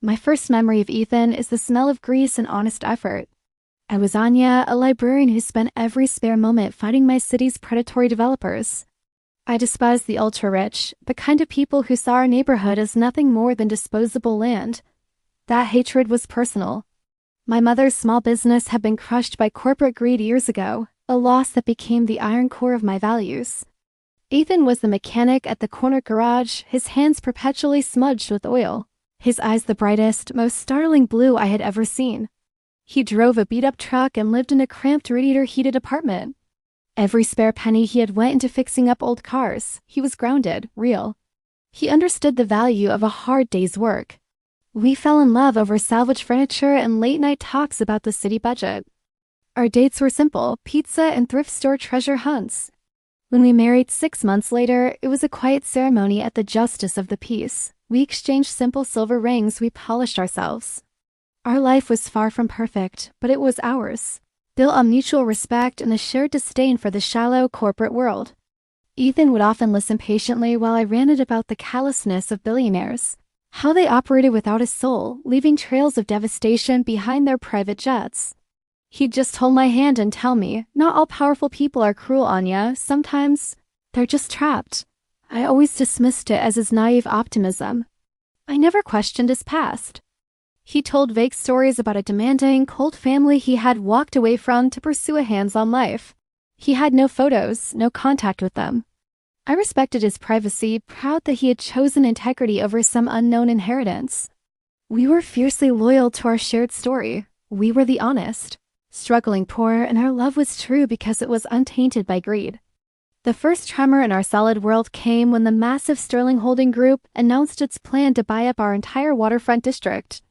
My first memory of Ethan is the smell of grease and honest effort. I was Anya, a librarian who spent every spare moment fighting my city's predatory developers. I despised the ultra-rich, the kind of people who saw our neighborhood as nothing more than disposable land. That hatred was personal. My mother's small business had been crushed by corporate greed years ago, a loss that became the iron core of my values. Ethan was the mechanic at the corner garage, his hands perpetually smudged with oil, his eyes the brightest, most startling blue I had ever seen. He drove a beat-up truck and lived in a cramped radiator-heated apartment. Every spare penny he had went into fixing up old cars. He was grounded, real. He understood the value of a hard day's work. We fell in love over salvage furniture and late-night talks about the city budget. Our dates were simple, pizza and thrift store treasure hunts. When we married 6 months later, it was a quiet ceremony at the Justice of the Peace. We exchanged simple silver rings, we polished ourselves. Our life was far from perfect, but it was ours, built on mutual respect and a shared disdain for the shallow corporate world. Ethan would often listen patiently while I ranted about the callousness of billionaires, how they operated without a soul, leaving trails of devastation behind their private jets. He'd just hold my hand and tell me, not all powerful people are cruel, Anya. Sometimes they're just trapped. I always dismissed it as his naive optimism. I never questioned his past. He told vague stories about a demanding, cold family he had walked away from to pursue a hands-on life. He had no photos, no contact with them. I respected his privacy, proud that he had chosen integrity over some unknown inheritance. We were fiercely loyal to our shared story. We were the honest, struggling poor, and our love was true because it was untainted by greed. The first tremor in our solid world came when the massive Sterling Holding Group announced its plan to buy up our entire waterfront district.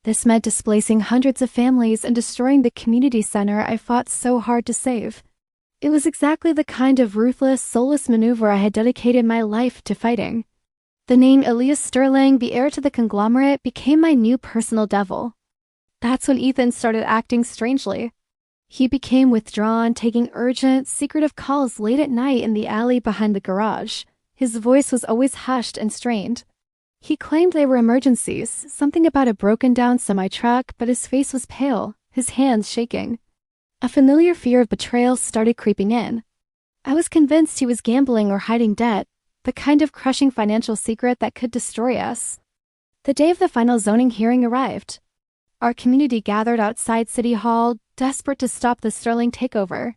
This meant displacing hundreds of families and destroying the community center I fought so hard to save. It was exactly the kind of ruthless, soulless maneuver I had dedicated my life to fighting. The name Elias Sterling, the heir to the conglomerate, became my new personal devil. That's when Ethan started acting strangely. He became withdrawn, taking urgent, secretive calls late at night in the alley behind the garage. His voice was always hushed and strained. He claimed they were emergencies, something about a broken-down semi-truck, but his face was pale, his hands shaking. A familiar fear of betrayal started creeping in. I was convinced he was gambling or hiding debt, the kind of crushing financial secret that could destroy us. The day of the final zoning hearing arrived. Our community gathered outside City Hall, desperate to stop the Sterling takeover.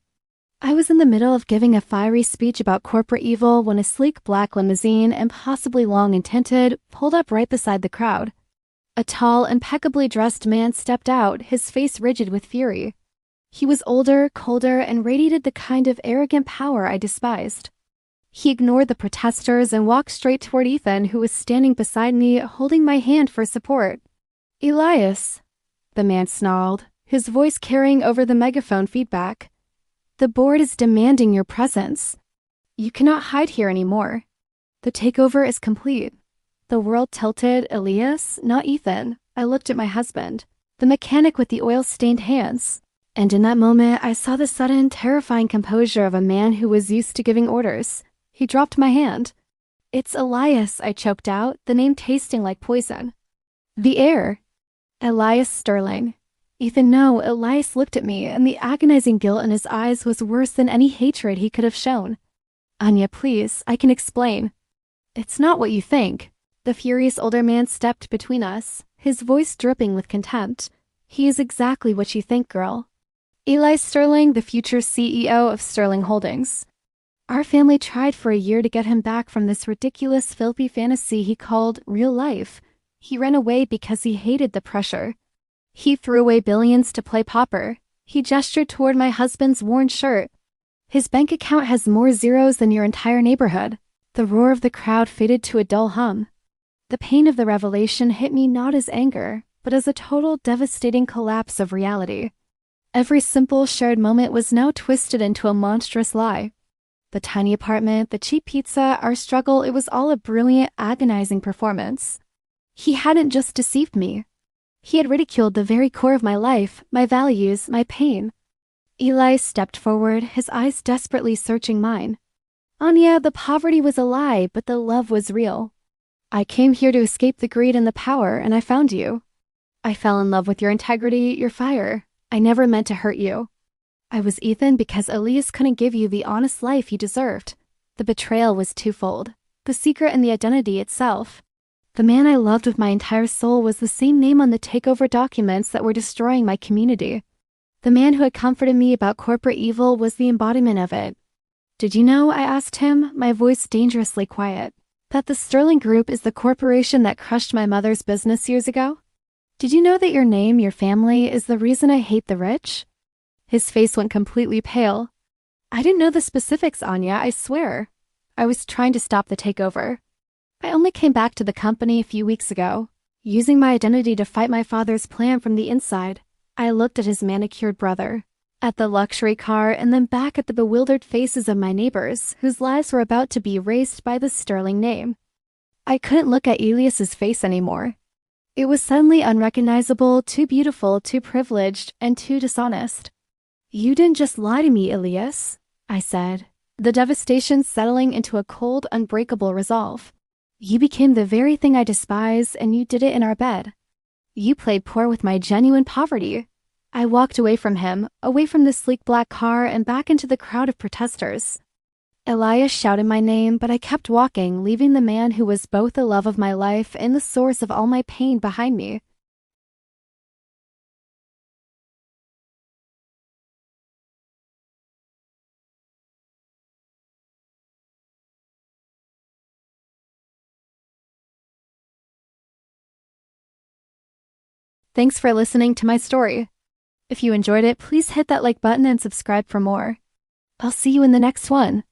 I was in the middle of giving a fiery speech about corporate evil when a sleek black limousine, impossibly long and tinted, pulled up right beside the crowd. A tall, impeccably dressed man stepped out, his face rigid with fury. He was older, colder, and radiated the kind of arrogant power I despised. He ignored the protesters and walked straight toward Ethan, who was standing beside me, holding my hand for support. "Elias," the man snarled, his voice carrying over the megaphone feedback. "The board is demanding your presence. You cannot hide here anymore. The takeover is complete." The world tilted. Elias, not Ethan. I looked at my husband, the mechanic with the oil-stained hands, and in that moment I saw the sudden, terrifying composure of a man who was used to giving orders. He dropped my hand. "It's Elias," I choked out, the name tasting like poison. "The heir." Elias Sterling. Ethan, no, Elias looked at me, and the agonizing guilt in his eyes was worse than any hatred he could have shown. "Anya, please, I can explain." "It's not what you think." The furious older man stepped between us, his voice dripping with contempt. "He is exactly what you think, girl. Eli Sterling, the future CEO of Sterling Holdings. Our family tried for a year to get him back from this ridiculous, filthy fantasy he called real life. He ran away because he hated the pressure. He threw away billions to play pauper. He gestured toward my husband's worn shirt. His bank account has more zeros than your entire neighborhood." The roar of the crowd faded to a dull hum. The pain of the revelation hit me not as anger, but as a total, devastating collapse of reality. Every simple, shared moment was now twisted into a monstrous lie. The tiny apartment, the cheap pizza, our struggle, it was all a brilliant, agonizing performance. He hadn't just deceived me. He had ridiculed the very core of my life, my values, my pain. Eli stepped forward, his eyes desperately searching mine. "Anya, the poverty was a lie, but the love was real. I came here to escape the greed and the power, and I found you. I fell in love with your integrity, your fire. I never meant to hurt you. I was Ethan because Elias couldn't give you the honest life you deserved. The betrayal was twofold, the secret and the identity itself. The man I loved with my entire soul was the same name on the takeover documents that were destroying my community. The man who had comforted me about corporate evil was the embodiment of it. Did you know, I asked him, my voice dangerously quiet, that the Sterling Group is the corporation that crushed my mother's business years ago? Did you know that your name, your family, is the reason I hate the rich? His face went completely pale. I didn't know the specifics, Anya, I swear. I was trying to stop the takeover. I only came back to the company a few weeks ago, using my identity to fight my father's plan from the inside. I looked at his manicured brother, at the luxury car, and then back at the bewildered faces of my neighbors, whose lives were about to be erased by the Sterling name. I couldn't look at Elias's face anymore. It was suddenly unrecognizable, too beautiful, too privileged, and too dishonest. You didn't just lie to me, Elias, I said, the devastation settling into a cold, unbreakable resolve. You became the very thing I despise, and you did it in our bed. You played poor with my genuine poverty. I walked away from him, away from the sleek black car and back into the crowd of protesters. Elias shouted my name, but I kept walking, leaving the man who was both the love of my life and the source of all my pain behind me. Thanks for listening to my story. If you enjoyed it, please hit that like button and subscribe for more. I'll see you in the next one.